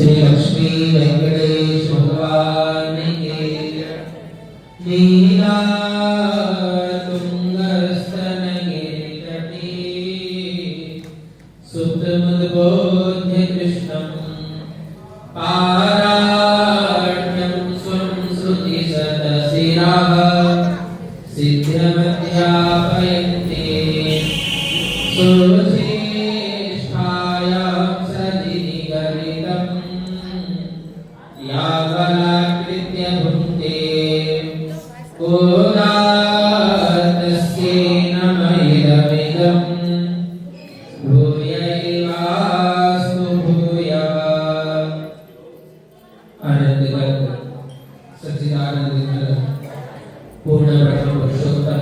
श्री लक्ष्मी वेंकटेश भगवान की लीला तुंगस्तनगे तटी सुप्तमुद्बोध्य कृष्णं पाराण्यं स्वं श्रुतिशतशिरः सिद्ध्यमध्यापयन्ति सुज्येष्ठायां सदिनिगलितं यावलाकृत्य भुङ्क्ते कोदातस्येन महिदमिदं भूयैवास्तु भूयः। आनंदगत सच्चिदानंद पूर्ण ब्रह्म पुरुषोत्तम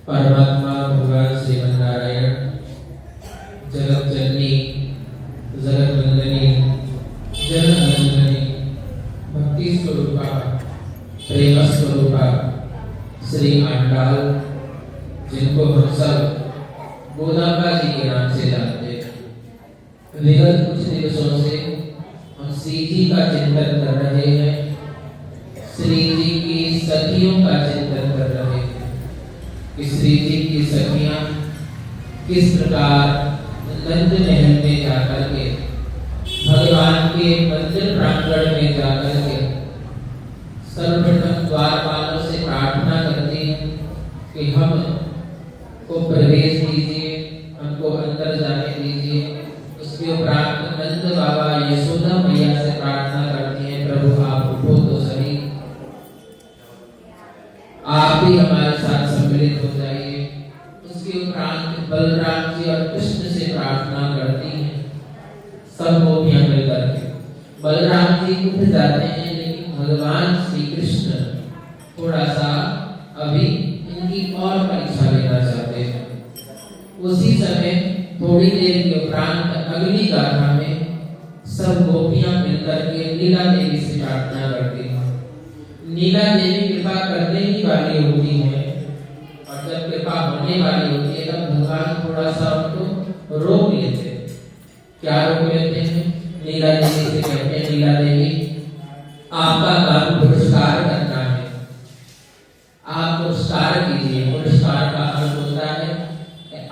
परमात्मा भगवान श्रीमन्नारायण जगत जननी जगत वंदनी जननंदनी भक्ति स्वरूपा प्रेम स्वरूपा श्री आंडाल जिनको हम सब गोदांबा जी के नाम से जानते हैं। विगत कुछ दिवसों से हम श्री जी का चिंतन कर रहे हैं, श्री जी की सखियों का चिंतन कर रहे हैं कि श्री जी की सखियां किस प्रकार नंद महल में जाकर के भगवान के मंदिर प्रांगण में जाकर के सर्वप्रथम द्वारपालों से प्रार्थना करती हैं कि हम को प्रवेश दीजिए, हमको अंदर जाने दीजिए। उसके उपरांत नंद बाबा यशोदा मैया से प्रार्थना करती हैं, प्रभु आप उठो तो सही, आप भी हमारे साथ सम्मिलित हो जाइए। उसके उपरांत बलराम जी और कृष्ण से प्रार्थना करती हैं, सब गोपियां मिलकर के। बलराम जी उठ जाते हैं, लेकिन भगवान श्री कृष्ण थोड़ा सा अभी इनकी और परीक्षा लेना चाहते हैं। उसी समय थोड़ी देर के उपरांत अगली गाथा में सब गोपियां मिलकर के नीला देवी से प्रार्थना करती हैं। नीला देवी कृपा करने ही वाली होती है, और जब कृपा होने वाली होती है तब भगवान थोड़ा सा उनको रोक लेते हैं। क्या रोक लेते हैं? नीला देवी से कहते हैं, नीला देवी आपका काम पुरस्कार करना है, आप पुरस्कार कीजिए। पुरस्कार का अर्थ होता है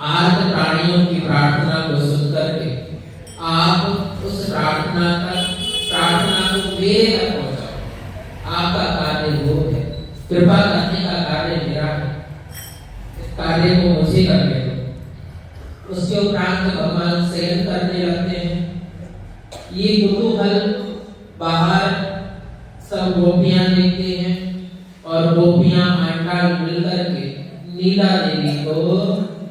आर्त प्राणियों की प्रार्थना को सुनकर के आप उस प्रार्थना को मेरे तक पहुंचाओ। आपका कार्य वो है, कृपा करने का कार्य मेरा है, इस कार्य को मुझे करने दो। उसके उपरांत भगवान शयन करने लगते हैं। ये कुतूहल बाहर सब गोपियां देखते हैं, और गोपियां आंडाल मिलकर के नीला देवी को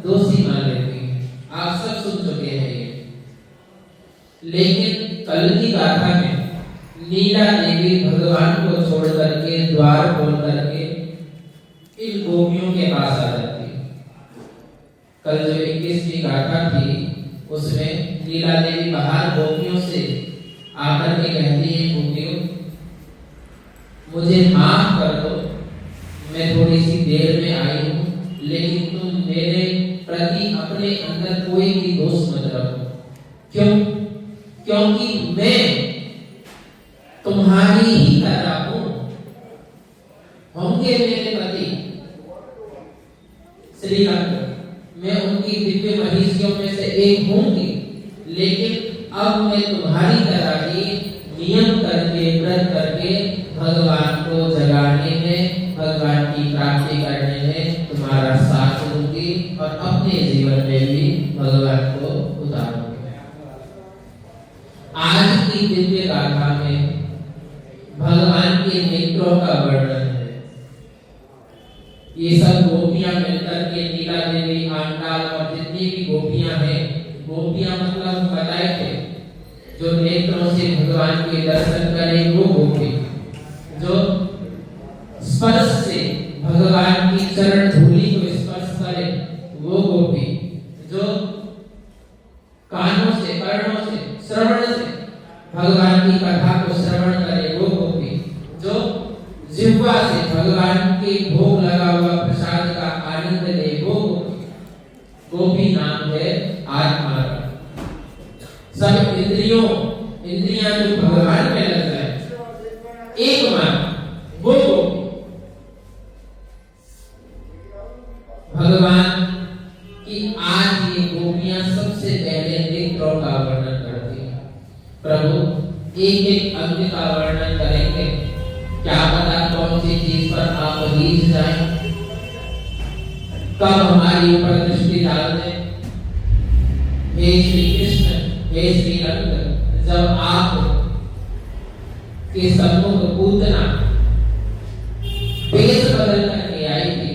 दोषी मान लेती हैं। आप सब सुन चुके हैं ये। लेकिन कल की गाथा में नीला देवी भगवान को छोड़ करके द्वार खोल करके इन गोपियों के पास आ जाती है। कल जो 21वीं गाथा थी उसमें नीला देवी बाहर गोपियों से आकर के कहती है, गोपियों मुझे माफ कर दो, मैं थोड़ी सी देर में आई हूँ, लेकिन तुम मेरे प्रति अपने अंदर कोई भी दोष मत रखो। क्यों? क्योंकि मैं तुम्हारी ही तरह हूँ। होंगे मेरे पति श्रीरंग, मैं उनकी दिव्य महिषियों में से एक होंगी, लेकिन अब मैं तुम्हारी तरह ही नियम करके व्रत करके भगवान को जगाने में, भगवान की प्राप्ति करने में तुम्हारा साथ दूंगी, और अपने जीवन में भी भगवान को उतारूंगी। आज की दिव्य गाथा में भगवान के नेत्रों का वर्णन है। ये सब गोपियां मिलकर के नीला देवी, आंडाल और जितनी भी गोपियां हैं, गोपियां मतलब बताए थे जो नेत्रों से भगवान के दर्शन करें वो गोपी, जो स्पर्श से भगवान की चरण धूलि को स्पर्श करे वो गोपी, जो कानों से, कर्णों से, श्रवण से भगवान की कथा को श्रवण करे वो गोपी, जो जिह्वा से भगवान के भोग लगा हुआ प्रसाद का आनंद ले वो गोपी। गोपी नाम है आत्मा। सब इंद्रियों इंद्रियां जो भगवान में लग जाए, एकमात्र वो गोपी। भगवान की आज ये गोपियां सबसे पहले नेत्रों का वर्णन करती हैं। प्रभु एक एक अंग का वर्णन करेंगे, क्या पता कौन सी चीज पर आप रीझ जाएं, कब हमारी ऊपर दृष्टि डाल दें। हे श्री कृष्ण, हे श्री रंग, जब आप के सम्मुख पूतना वेश बदल करके आई थी,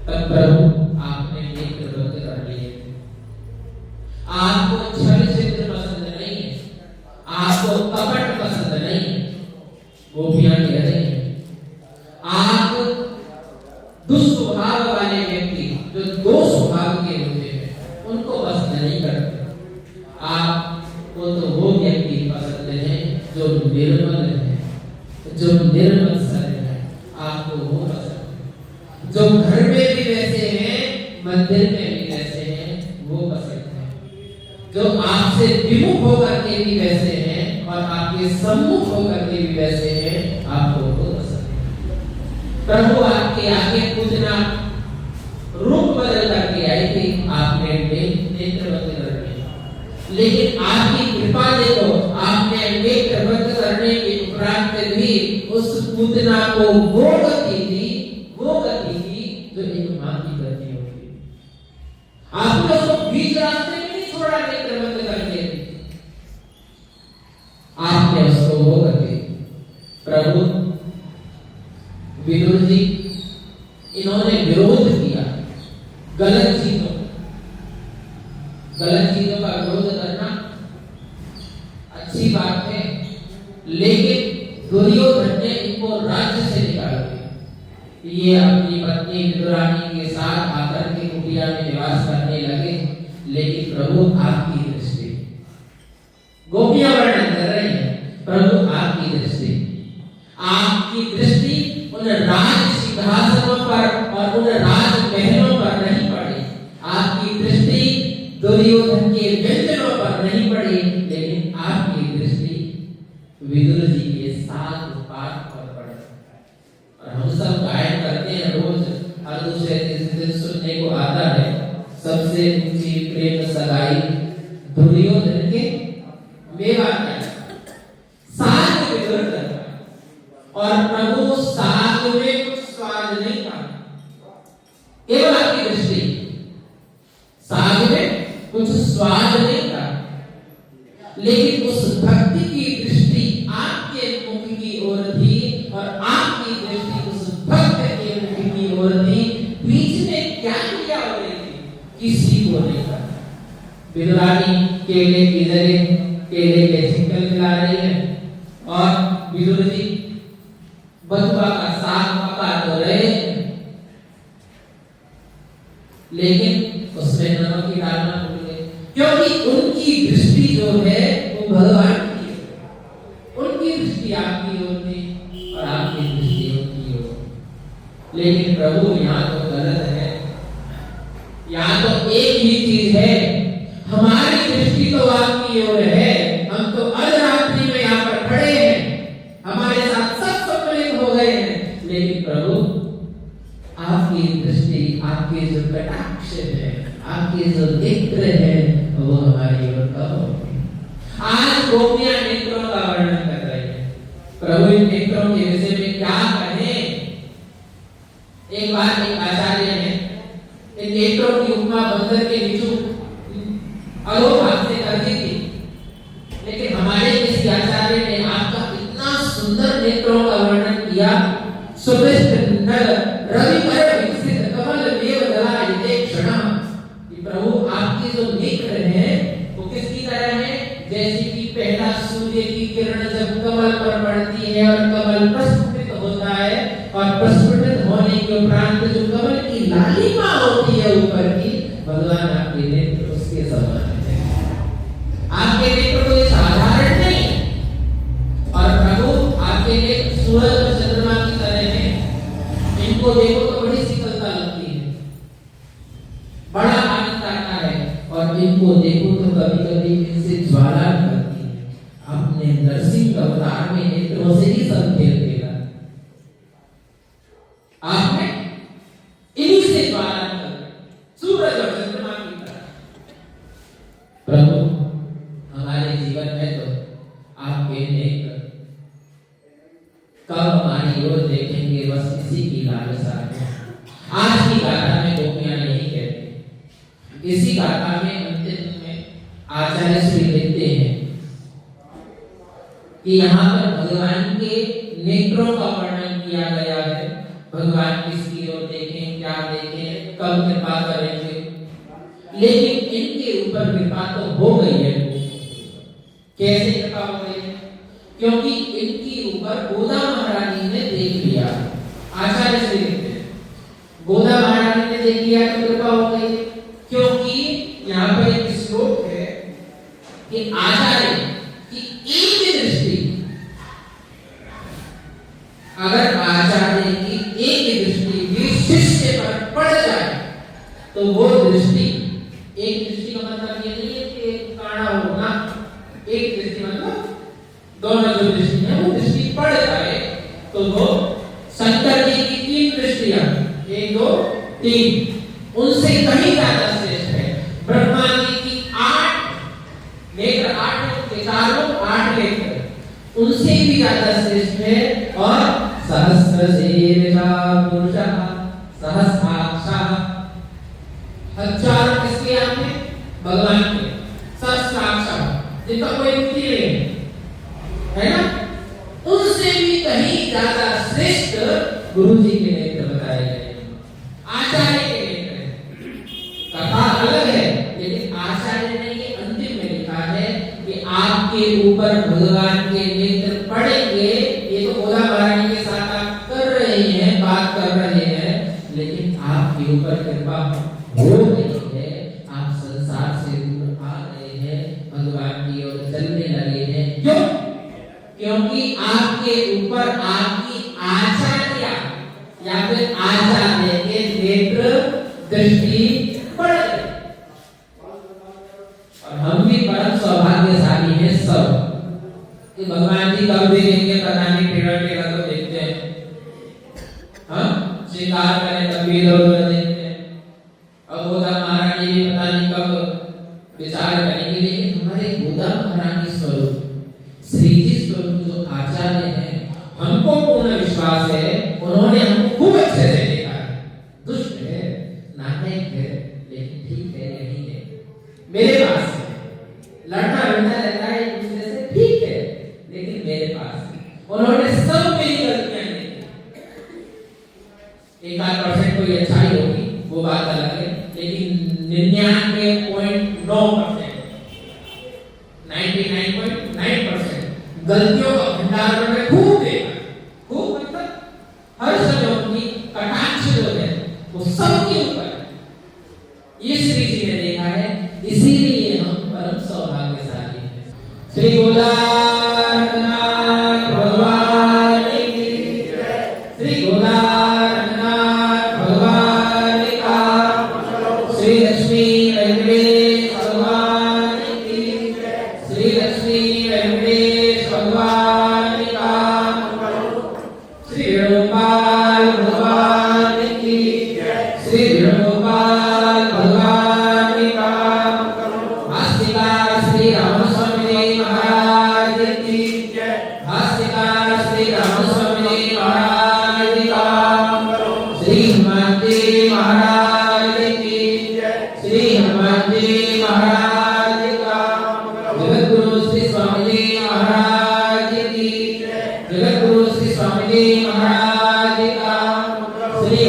तब प्रभु आपने नेत्र बंद कर लिए थे। आपको छल छिद्र पसंद नहीं है, आपको कपट पसंद नहीं है। गोपियां कह रही हैं, आप दुस्वभाव वाले व्यक्ति जो दो स्वभाव के होते हैं उनको पसंद नहीं करते। आपको तो वो व्यक्ति पसंद है जो निर्मल है, जो निर्मल सर है, आपको वो पसंद है। जो घर में भी वैसे हैं, मंदिर में भी वैसे हैं, वो पसंद है। जो आपसे विमुख होकर के भी वैसे हैं और आपके सम्मुख होकर के भी वैसे हैं, आपको वो पसंद है। प्रभु आपके आगे पूजना रूप बदल करके आई थी, आपने नेत्र बंद कर दिए। लेकिन आपकी कृपा देखो, आपने नेत्र बंद करने के उपरांत भी उस पूतना को वो गति दी जो एक मां की गति होती है। आपने उसको बीच रास्ते में नहीं छोड़ा नेत्र बंद करके, आपने उसको वो गति। प्रभु विदुर जी इन्होंने विरोध किया, गलत चीजों का विरोध करना अच्छी बात है, लेकिन दुर्योधन ने इनको राज्य से निकाल दिया। ये अपनी पत्नी विदुरानी के साथ आकर के कुटिया में निवास करने लगे। लेकिन प्रभु आपकी दृष्टि, गोपियां वर्णन कर रही हैं, प्रभु आपकी दृष्टि उन राज सिंहासनों पर और उन राज महलों पर नहीं पड़ी। आपकी दृष्टि दुर्योधन के व्यंजनों पर नहीं पड़ी, लेकिन आपकी दृष्टि विदुर जी के साथ पाठ पर पड़ी। और हम सब गायन करते हैं रोज, हर दूसरे दिन सुनने को आता है, सबसे ऊंची प्रेम सगाई दुर्योधन के मेवा का साथ विदुर का। और प्रभु साथ में कुछ स्वाद नहीं था, केवल आपकी दृष्टि साथ में कुछ स्वाद नहीं था, लेकिन उस भक्ति की दृष्टि आपके मुख की ओर थी और आपकी दृष्टि उस भक्त के मुख की ओर थी। बीच में क्या क्रिया हो रही थी, किसी को नहीं पता। विदुरानी केले की जगह केले के छिलके मिला रही है और विदुर जी बथुआ का साग पका तो रहे, लेकिन उसमें नमक ही डालना भूल गए, क्योंकि उनकी दृष्टि जो है वो भगवान की है। उनकी दृष्टि आपकी ओर थी और आपकी दृष्टि उनकी ओर। लेकिन प्रभु यहाँ तो गलत है, यहाँ तो एक ही चीज है, हमारी दृष्टि तो आपकी ओर है, हम तो अर्धरात्रि में यहाँ पर खड़े हैं, हमारे साथ सब सम्मिलित हो गए हैं, लेकिन प्रभु आपकी दृष्टि, आपके जो कटाक्ष है, आपके जो नेत्र है, वो हमारी ओर कब होंगे। आज गोपियां नेत्रों का वर्णन कर रही हैं। प्रभु इन नेत्रों के विषय में क्या कहें। एक बार एक आचार्य ने इन नेत्रों की उपमा बंदर के नीचे अलोभाग से कर दी थी, लेकिन हमारे किसी आचार्य ने आपका इतना सुंदर नेत्रों का वर्णन किया। सुमिष्ट नर रवि पर विकसित कमल देव दला ये क्षणा, कि प्रभु आपके जो नेत्र हैं वो किसकी तरह है, जैसे कि पहला सूर्य की किरण जब कमल पर पड़ती है और कमल प्रस्फुटित होता है, और प्रस्फुटित होने के उपरांत जो कमल की लालिमा होती है ऊपर की, भगवान आपके नेत्र उसके समान है। आपके नेत्र कोई साधारण नहीं, और प्रभु आपके नेत्र सूरज और चंद्रमा की तरह हैं। इनको देखो तो बड़ी शीतलता लगती है, बड़ा आनंद आता है, और इनको देखो तो कभी-कभी इनसे ज्वाला निकलती है। एक अवतार में नेत्रों से ही सब खेल खेला। आपने इन्हीं से द्वारा सूरज और चंद्रमा की तरह प्रभु हमारे जीवन में तो आपके नेत्र कब हमारी ओर देखेंगे, बस इसी की लालसा है। आज की गाथा में गोपियां यही कहती, इसी गाथा में अंतिम में आचार्य श्री लिखते हैं कि यहाँ पर भगवान के नेत्रों का वर्णन किया गया है। भगवान किसकी ओर देखें, क्या देखें, कब कृपा करेंगे, लेकिन इनके ऊपर कृपा तो हो गई है। कैसे कृपा हो गई है? क्योंकि इनके ऊपर गोदा महारानी ने देख लिया। आचार्य श्री लिखते हैं गोदा महारानी ने देख लिया तो कृपा हो गई, क्योंकि यहाँ पर एक श्लोक है कि आचार्य की एक दृष्टि, अगर आचार्य की एक दृष्टि भी शिष्य पर पड़ जाए तो वो दृष्टि, एक दृष्टि का मतलब ये नहीं है कि काड़ा होना, एक दृष्टि मतलब दोनों जो दृष्टि है वो दृष्टि पड़ जाए तो वो शंकर जी की 3 दृष्टियां, 1 2 3, उनसे कहीं ज्यादा श्रेष्ठ है। ब्रह्मा जी की 8 नेत्र, 8 के चारों 8 नेत्र, उनसे भी ज्यादा श्रेष्ठ है। और सहस्रशीर्षा पुरुषः सहस्राक्षः, हजार किसके आंख में? भगवान के। सहस्राक्षः जिनका कोई मिति नहीं है ना, उनसे भी कहीं ज्यादा श्रेष्ठ गुरु जी के नेत्र बताए गए, आचार्य के नेत्र। कथा अलग है, लेकिन आचार्य ने ये अंतिम में लिखा है कि आपके ऊपर भगवान के नेत्र पड़ेंगे। ये तो गोदा महारानी के साथ आप कर रहे हैं, बात कर रहे हैं, लेकिन आपके ऊपर कृपा हो रही है। आप संसार से दूर आ रहे हैं, भगवान की ओर चलने लगे हैं। क्यों? क्योंकि आपके ऊपर आपकी आचार्य या फिर आचार्य के नेत्र दृष्टि पड़ गई। और हम भी परम सौभाग्यशाली हैं सब कि भगवान जी कब देखेंगे पता नहीं, टेढ़ा टेढ़ा तो देखते हैं, हम श्रृंगार करें तब भी इधर-उधर देखते हैं। अब गोदा महारानी भी पता नहीं कब विचार करेंगे, लेकिन हमारे गोदा महारानी स्वरूप श्री जी स्वरूप जो आचार्य हैं, हमको पूर्ण विश्वास है उन्होंने हमको खूब अच्छे से देखा है। दुष्ट है, नालायक है, लेकिन ठीक है, यही है, मेरे पास है। लड़ना भिड़ना रहता है एक दूसरे से, ठीक है, लेकिन मेरे पास है। उन्होंने सब मेरी गलतियां देखी। 1% कोई अच्छाई होगी वो बात अलग है, लेकिन 99.9%, 99.9% गलतियों का भंडार उन्होंने खूब देखा। खूब मतलब हर समय उनकी कटाक्ष जो है वो सबके ऊपर है। ये श्री जी ने देखा है, इसीलिए हम परम सौभाग्यशाली हैं। श्री गोदारनाथ भगवान की जय, श्री गोदारनाथ भगवान का, श्री लक्ष्मी वेंकटेश भगवान की जय, श्री लक्ष्मी वेंकटेश भगवान का, श्री वेणुगोपाल भगवान की जय, श्री वेणुगोपाल भगवान का, भाष्यकार श्री रामस्वामी महाराज की जय, भाष्यकार श्री रामस्वामी महाराज का, श्री हनुमान जी महाराज की जय, श्री हनुमान जी महाराज का, जगतगुरु श्री स्वामी जी महाराज की जय, जगतगुरु श्री स्वामी जी महाराज का, श्री